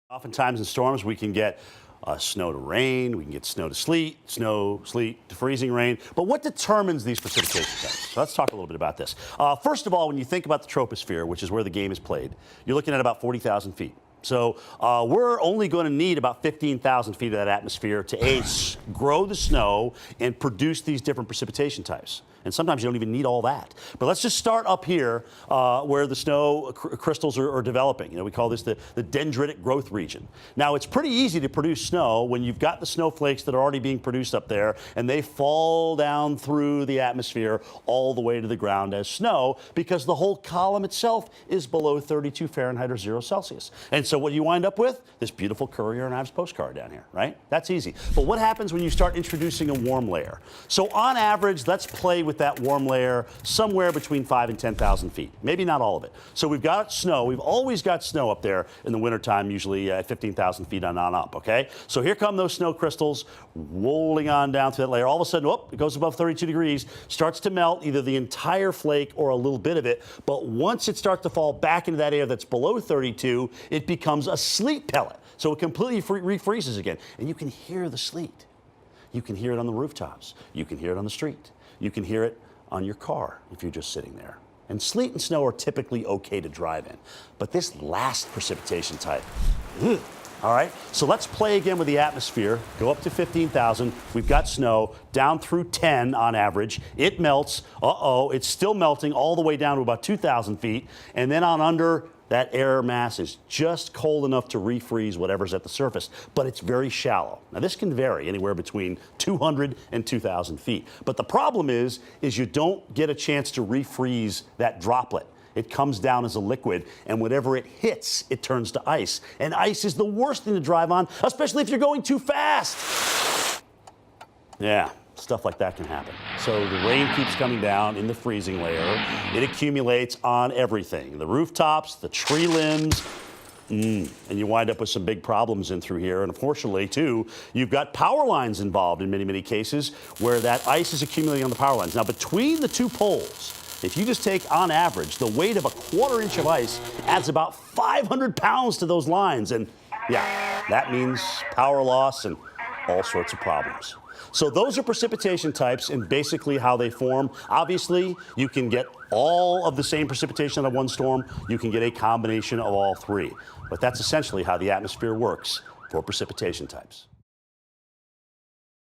Oftentimes in storms, we can get snow to rain, we can get snow to sleet, snow, sleet to freezing rain. But what determines these precipitation types? So let's talk a little bit about this. First of all, when you think about the troposphere, which is where the game is played, you're looking at about 40,000 feet. So we're only going to need about 15,000 feet of that atmosphere to grow the snow and produce these different precipitation types. And sometimes you don't even need all that. But let's just start up here where the snow crystals are developing. You know, we call this the dendritic growth region. Now, it's pretty easy to produce snow when you've got the snowflakes that are already being produced up there, and they fall down through the atmosphere all the way to the ground as snow, because the whole column itself is below 32 Fahrenheit or 0 Celsius. And so what you wind up with? This beautiful Courier and Ives postcard down here, right? That's easy. But what happens when you start introducing a warm layer? So on average, let's play with that warm layer somewhere between 5,000 and 10,000 feet. Maybe not all of it. So we've got snow. We've always got snow up there in the wintertime, usually at 15,000 feet on up, okay? So here come those snow crystals rolling on down through that layer. All of a sudden, whoop, it goes above 32 degrees, starts to melt either the entire flake or a little bit of it. But once it starts to fall back into that air that's below 32, it becomes a sleet pellet. So it completely refreezes again. And you can hear the sleet. You can hear it on the rooftops. You can hear it on the street. You can hear it on your car if you're just sitting there. And sleet and snow are typically okay to drive in. But this last precipitation type, all right? So let's play again with the atmosphere. Go up to 15,000. We've got snow down through 10 on average. It melts. Uh-oh, it's still melting all the way down to about 2,000 feet. And then on under, that air mass is just cold enough to refreeze whatever's at the surface, but it's very shallow. Now, this can vary anywhere between 200 and 2,000 feet. But the problem is you don't get a chance to refreeze that droplet. It comes down as a liquid, and whenever it hits, it turns to ice. And ice is the worst thing to drive on, especially if you're going too fast. Yeah. Stuff like that can happen. So the rain keeps coming down in the freezing layer. It accumulates on everything, the rooftops, the tree limbs, and you wind up with some big problems in through here. And unfortunately, too, you've got power lines involved in many, many cases where that ice is accumulating on the power lines. Now, between the two poles, if you just take, on average, the weight of a 1/4 inch of ice adds about 500 pounds to those lines. And, yeah, that means power loss and all sorts of problems. So those are precipitation types and basically how they form. Obviously, you can get all of the same precipitation out of one storm. You can get a combination of all three. But that's essentially how the atmosphere works for precipitation types.